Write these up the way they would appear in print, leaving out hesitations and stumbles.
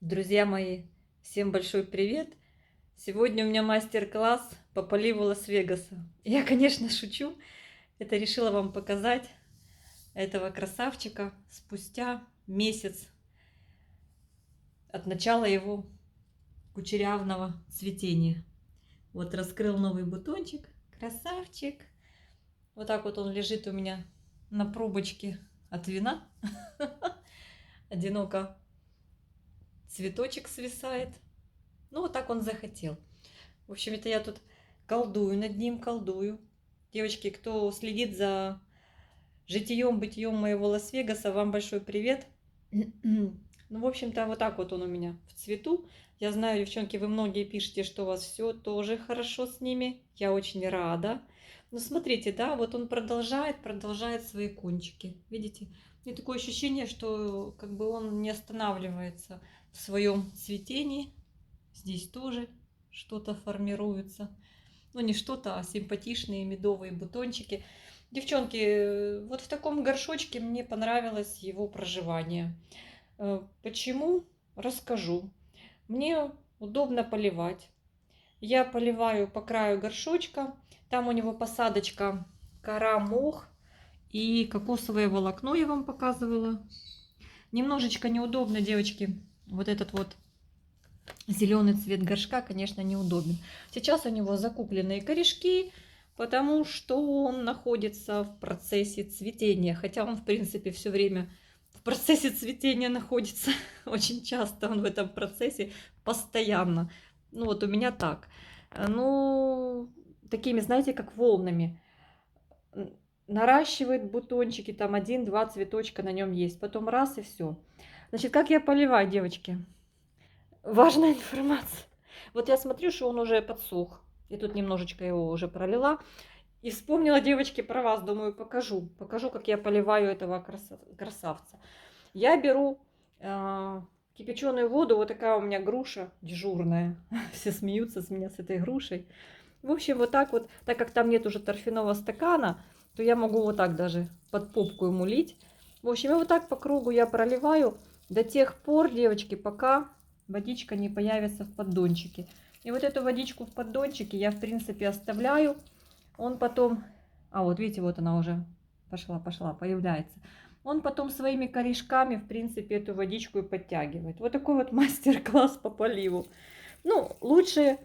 Друзья мои, всем большой привет! Сегодня у меня мастер-класс по поливу Лас-Вегаса. Я, конечно, шучу. Это решила вам показать этого красавчика спустя месяц от начала его кучерявного цветения. Вот раскрыл новый бутончик. Красавчик! Вот так вот он лежит у меня на пробочке от вина. Одиноко цветочек свисает. Ну, вот так он захотел. В общем, это я тут колдую над ним, колдую. Девочки, кто следит за житием-бытием моего Лас-Вегаса, вам большой привет. Ну, в общем-то, вот так вот он у меня в цвету. Я знаю, девчонки, вы многие пишете, что у вас все тоже хорошо с ними. Я очень рада. Но смотрите, да, вот он продолжает свои кончики. Видите? У меня такое ощущение, что как бы он не останавливается в своем цветении. Здесь тоже что-то формируется. Ну, не что-то, а симпатичные медовые бутончики. Девчонки, вот в таком горшочке мне понравилось его проживание. Почему? Расскажу. Мне удобно поливать. Я поливаю по краю горшочка. Там у него посадочка кора, мох и кокосовое волокно я вам показывала. Немножечко неудобно, девочки, вот этот вот зеленый цвет горшка, конечно, неудобен. Сейчас у него закупленные корешки, потому что он находится в процессе цветения. Хотя он, в принципе, все время в процессе цветения находится. Очень часто он в этом процессе постоянно. Ну вот у меня так. Ну, такими, знаете, как волнами. Наращивает бутончики, там один-два цветочка на нем есть. Потом раз и все. Значит, как я поливаю, девочки? Важная информация. Вот я смотрю, что он уже подсох. И тут немножечко его уже пролила. И вспомнила, девочки, про вас. Думаю, покажу. Покажу, как я поливаю этого красавца. Я беру кипяченую воду. Вот такая у меня груша дежурная. Все смеются с меня, с этой грушей. В общем, вот так вот. Так как там нет уже торфяного стакана, то я могу вот так даже под попку ему лить. В общем, и вот так по кругу я проливаю до тех пор, девочки, пока водичка не появится в поддончике. И вот эту водичку в поддончике я, в принципе, оставляю. Он потом... А, вот видите, вот она уже пошла, появляется. Он потом своими корешками, в принципе, эту водичку и подтягивает. Вот такой вот мастер-класс по поливу. Ну, лучше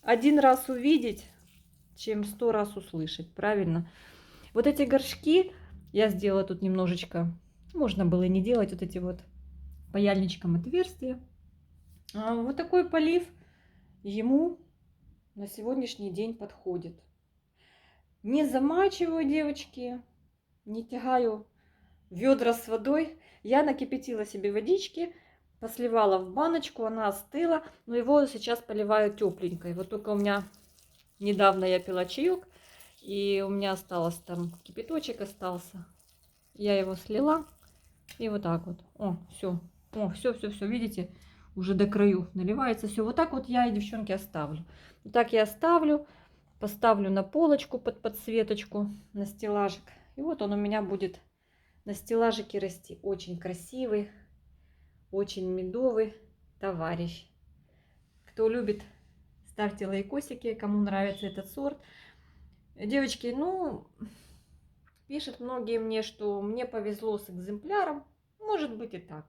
один раз увидеть, чем 100 раз услышать, правильно? Вот эти горшки я сделала тут немножечко... Можно было и не делать вот эти вот паяльничком отверстия. Вот такой полив ему на сегодняшний день подходит. Не замачиваю, девочки, не тягаю ведра с водой. Я накипятила себе водички, посливала в баночку, она остыла. Но его сейчас поливаю тепленькой. Вот только у меня недавно я пила чаек, и у меня осталось там кипяточек остался. Я его слила, и вот так вот. О, все, видите? Уже до краю наливается все. Вот так вот я и, девчонки, оставлю. Вот так я оставлю, поставлю на полочку под подсветочку, на стеллажик. И вот он у меня будет на стеллажике расти. Очень красивый, очень медовый товарищ. Кто любит, ставьте лайкосики, кому нравится этот сорт. Девочки, ну, пишут многие мне, что мне повезло с экземпляром. Может быть и так.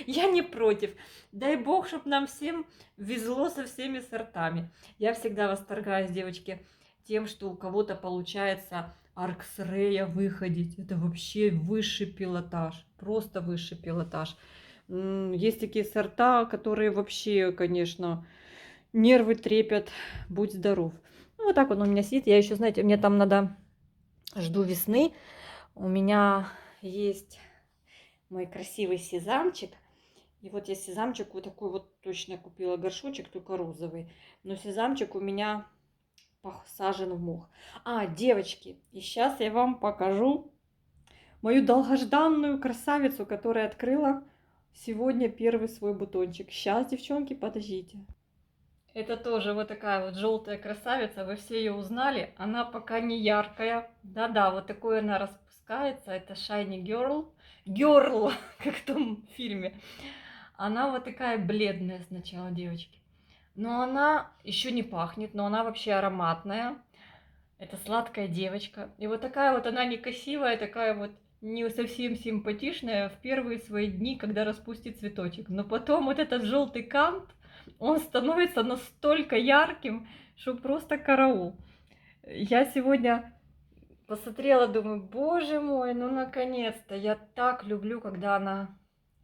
Я не против. Дай бог, чтобы нам всем везло со всеми сортами. Я всегда восторгаюсь, девочки, тем, что у кого-то получается арксрея выходить. Это вообще высший пилотаж. Просто высший пилотаж. Есть такие сорта, которые вообще, конечно, нервы трепят. Будь здоров. Ну, вот так он у меня сидит. Я еще, знаете, мне там надо... Жду весны. У меня есть... мой красивый сезамчик. И вот я сезамчик вот такой вот точно купила горшочек, только розовый. Но сезамчик у меня посажен в мох. А, девочки, и сейчас я вам покажу мою долгожданную красавицу, которая открыла сегодня первый свой бутончик. Сейчас, девчонки, подождите. Это тоже вот такая вот желтая красавица. Вы все ее узнали. Она пока не яркая. Да-да, вот такой она распускается. Это Shiny Girl. Girl, как в том фильме. Она вот такая бледная сначала, девочки. Но она еще не пахнет, но она вообще ароматная. Это сладкая девочка. И вот такая вот она некрасивая, такая вот не совсем симпатичная в первые свои дни, когда распустит цветочек. Но потом вот этот желтый кант, он становится настолько ярким, что просто караул. Я сегодня посмотрела, думаю, боже мой, ну наконец-то. Я так люблю, когда она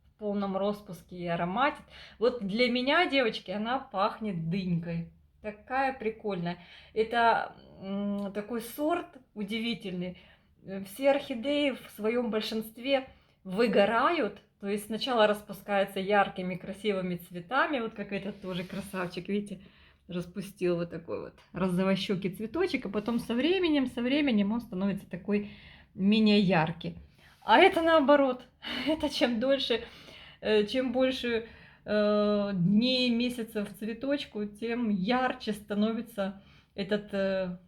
в полном распуске и ароматит. Вот для меня, девочки, она пахнет дынькой. Такая прикольная. Это такой сорт удивительный. Все орхидеи в своем большинстве выгорают. То есть сначала распускаются яркими красивыми цветами. Вот как этот тоже красавчик, видите, распустил вот такой вот розовощекий цветочек. А потом со временем он становится такой менее яркий. А это наоборот. Это чем больше дней, месяцев цветочку, тем ярче становится этот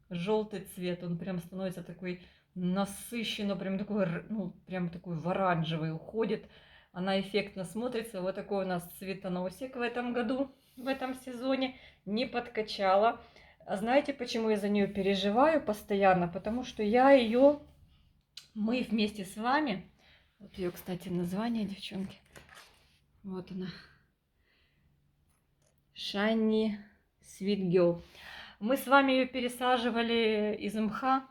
желтый цвет. Он прям становится такой насыщенно, прям такой, ну, прям такой в оранжевый уходит. Она эффектно смотрится. Вот такой у нас цветоносик в этом году, в этом сезоне. Не подкачала. А знаете, почему я за нее переживаю постоянно? Потому что мы вместе с вами, вот ее, кстати, название, девчонки, вот она, Shiny Sweet Girl. Мы с вами ее пересаживали из мха.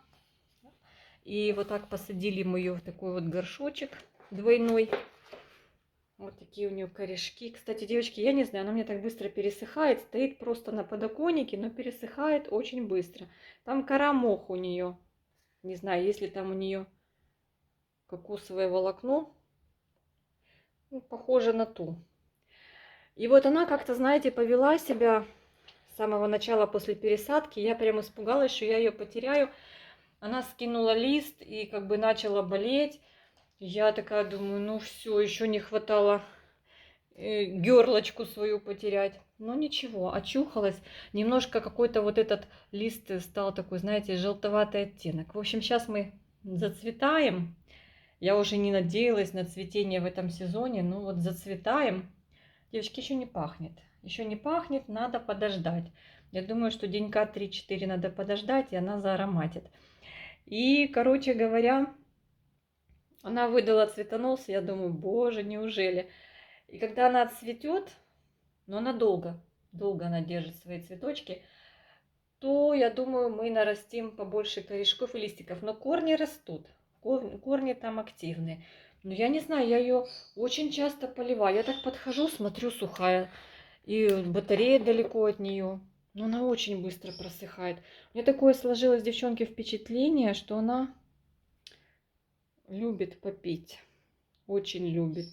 И вот так посадили мы ее в такой вот горшочек двойной. Вот такие у нее корешки. Кстати, девочки, я не знаю, она мне так быстро пересыхает. Стоит просто на подоконнике, но пересыхает очень быстро. Там кора мох у нее. Не знаю, есть ли там у нее кокосовое волокно. Ну, похоже на ту. И вот она как-то, знаете, повела себя с самого начала после пересадки. Я прям испугалась, что я ее потеряю. Она скинула лист и как бы начала болеть. Я такая думаю, ну все, еще не хватало герлочку свою потерять. Но ничего, очухалась. Немножко какой-то вот этот лист стал такой, знаете, желтоватый оттенок. В общем, сейчас мы зацветаем. Я уже не надеялась на цветение в этом сезоне, но вот зацветаем. Девочки, еще не пахнет. Еще не пахнет, надо подождать. Я думаю, что денька 3-4 надо подождать, и она заароматит. И, короче говоря, она выдала цветонос. Я думаю, боже, неужели? И когда она отцветет, но она долго она держит свои цветочки, то, я думаю, мы нарастим побольше корешков и листиков. Но корни растут, корни там активные. Но я не знаю, я ее очень часто поливаю. Я так подхожу, смотрю, сухая. И батарея далеко от нее. Но она очень быстро просыхает. У меня такое сложилось, девчонки, впечатление, что она любит попить. Очень любит.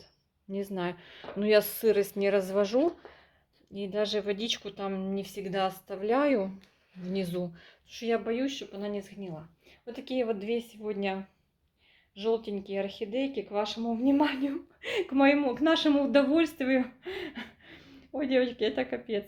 Не знаю. Но я сырость не развожу. И даже водичку там не всегда оставляю внизу. Потому что я боюсь, чтобы она не сгнила. Вот такие вот две сегодня желтенькие орхидейки к вашему вниманию. К нашему удовольствию. Ой, девочки, это капец.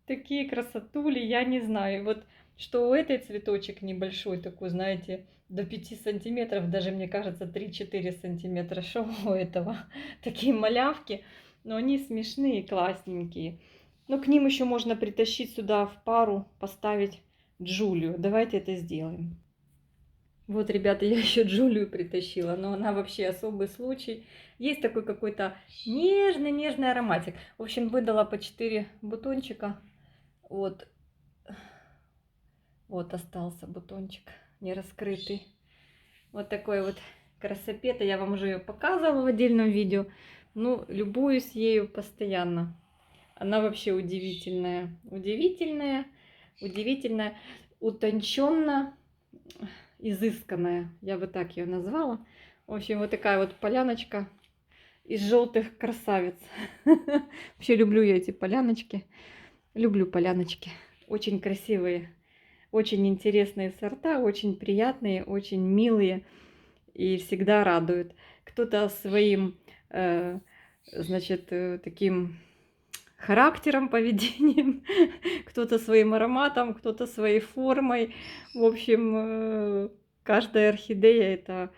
Такие красотули, я не знаю. Вот что у этой цветочек небольшой такой, знаете, до 5 сантиметров, даже мне кажется 3-4 сантиметра. Что у этого? Такие малявки, но они смешные, классненькие. Но к ним еще можно притащить сюда в пару, поставить Джулию. Давайте это сделаем. Вот, ребята, я еще Джулию притащила, но она вообще особый случай. Есть такой какой-то нежный ароматик. В общем, выдала по 4 бутончика. Вот остался бутончик не раскрытый. Вот такой вот красопета. Я вам уже ее показывала в отдельном видео. Ну, любуюсь ею постоянно. Она вообще удивительная. Удивительная, утонченно изысканная. Я бы так ее назвала. В общем, вот такая вот поляночка из желтых красавиц. Вообще люблю я эти поляночки. Люблю поляночки. Очень красивые, очень интересные сорта, очень приятные, очень милые и всегда радуют. Кто-то своим, значит, таким характером, поведением, кто-то своим ароматом, кто-то своей формой. В общем, каждая орхидея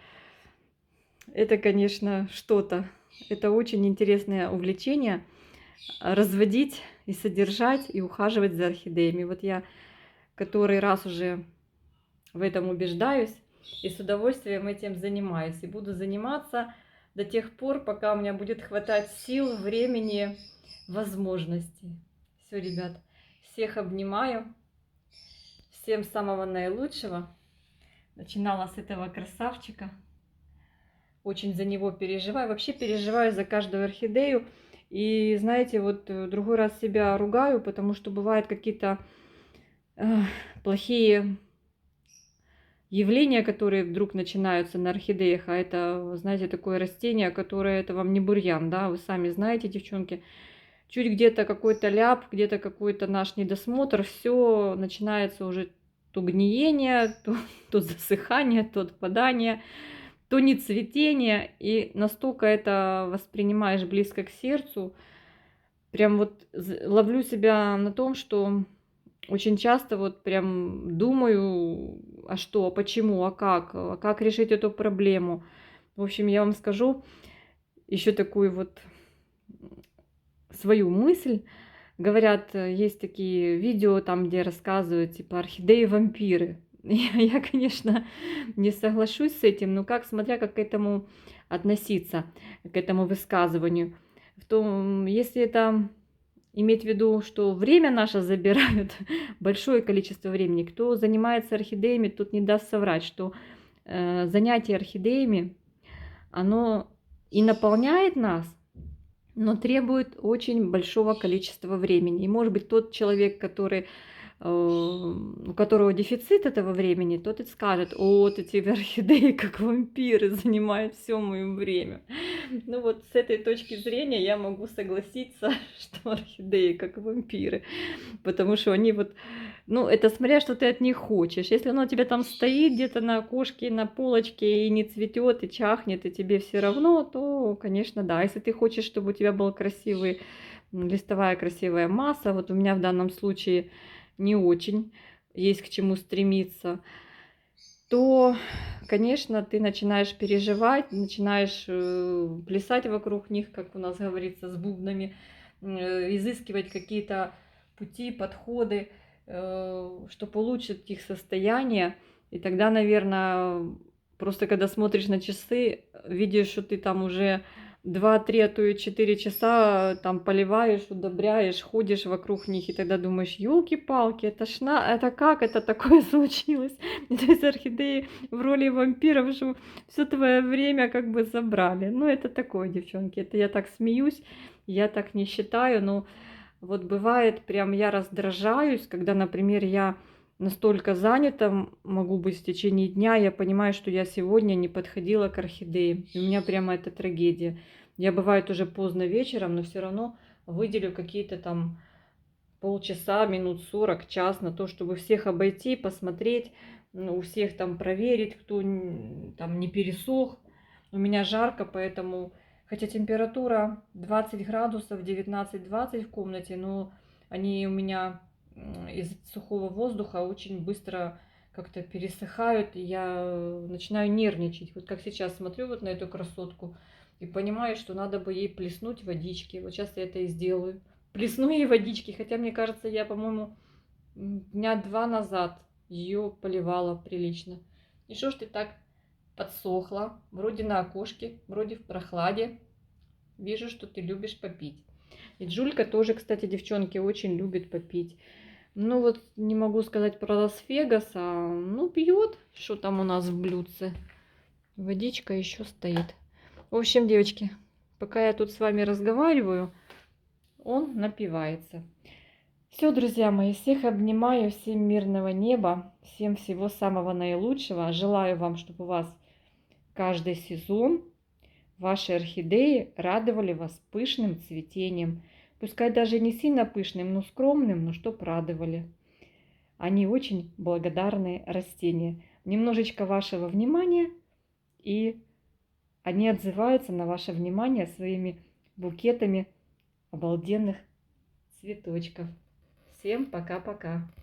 это, конечно, что-то. Это очень интересное увлечение разводить и содержать, и ухаживать за орхидеями. Вот я который раз уже в этом убеждаюсь и с удовольствием этим занимаюсь. И буду заниматься до тех пор, пока у меня будет хватать сил, времени, возможностей. Все, ребят, всех обнимаю. Всем самого наилучшего. Начинала с этого красавчика. Очень за него переживаю. Вообще переживаю за каждую орхидею. И знаете, вот другой раз себя ругаю, потому что бывают какие-то плохие явления, которые вдруг начинаются на орхидеях. А это, знаете, такое растение, которое, это вам не бурьян, да, вы сами знаете, девчонки. Чуть где-то какой-то ляп, где-то какой-то наш недосмотр, все начинается уже то гниение, то засыхание, то отпадание, то не цветение. И настолько это воспринимаешь близко к сердцу. Прям вот ловлю себя на том, что очень часто вот прям думаю, а что, а почему, а как решить эту проблему. В общем, я вам скажу еще такую вот свою мысль. Говорят, есть такие видео, там, где рассказывают, типа, орхидеи-вампиры. Я, конечно, не соглашусь с этим, но как, смотря как к этому относиться, к этому высказыванию. Если это иметь в виду, что время наше забирают, большое количество времени, кто занимается орхидеями, тут не даст соврать, что занятие орхидеями, оно и наполняет нас, но требует очень большого количества времени. И может быть тот человек, у которого дефицит этого времени, тот и скажет: о, вот эти орхидеи как вампиры занимают все мое время. Ну вот с этой точки зрения я могу согласиться, что орхидеи как вампиры, потому что они вот, ну это смотря, что ты от них хочешь. Если оно у тебя там стоит где-то на окошке, на полочке и не цветет, и чахнет, и тебе все равно, то, конечно, да. Если ты хочешь, чтобы у тебя был красивый, листовая красивая масса, вот у меня в данном случае не очень есть к чему стремиться, то, конечно, ты начинаешь переживать, начинаешь плясать вокруг них, как у нас говорится, с бубнами, изыскивать какие-то пути, подходы, что улучшит их состояние. И тогда, наверное, просто когда смотришь на часы, видишь, что ты там уже 2-3, а то и 4 часа там поливаешь, удобряешь, ходишь вокруг них, и тогда думаешь: елки-палки, это как это такое случилось? То есть орхидеи в роли вампиров, что все твое время как бы забрали. Ну, это такое, девчонки, это я так смеюсь, я так не считаю, но вот бывает, прям я раздражаюсь, когда, например, я настолько занята, могу быть в течение дня, я понимаю, что я сегодня не подходила к орхидее. И у меня прямо это трагедия. Я бывает уже поздно вечером, но все равно выделю какие-то там полчаса, минут 40, час на то, чтобы всех обойти, посмотреть, у всех там проверить, кто там не пересох. У меня жарко, поэтому, хотя температура 20 градусов, 19-20 в комнате, но они у меня из сухого воздуха очень быстро как-то пересыхают, и я начинаю нервничать. Вот как сейчас смотрю вот на эту красотку и понимаю, что надо бы ей плеснуть водички. Вот сейчас я это и сделаю. Плесну ей водички, хотя мне кажется, я, по-моему, дня 2 назад ее поливала прилично. И что ж ты так подсохла? Вроде на окошке, вроде в прохладе. Вижу, что ты любишь попить. И Джулька тоже, кстати, девчонки, очень любит попить. Ну вот не могу сказать про Лас-Вегас, ну пьет, что там у нас в блюдце. Водичка еще стоит. В общем, девочки, пока я тут с вами разговариваю, он напивается. Все, друзья мои, всех обнимаю, всем мирного неба, всем всего самого наилучшего. Желаю вам, чтобы у вас каждый сезон ваши орхидеи радовали вас пышным цветением. Пускай даже не сильно пышным, но скромным, но чтоб радовали. Они очень благодарные растения. Немножечко вашего внимания, и они отзываются на ваше внимание своими букетами обалденных цветочков. Всем пока-пока.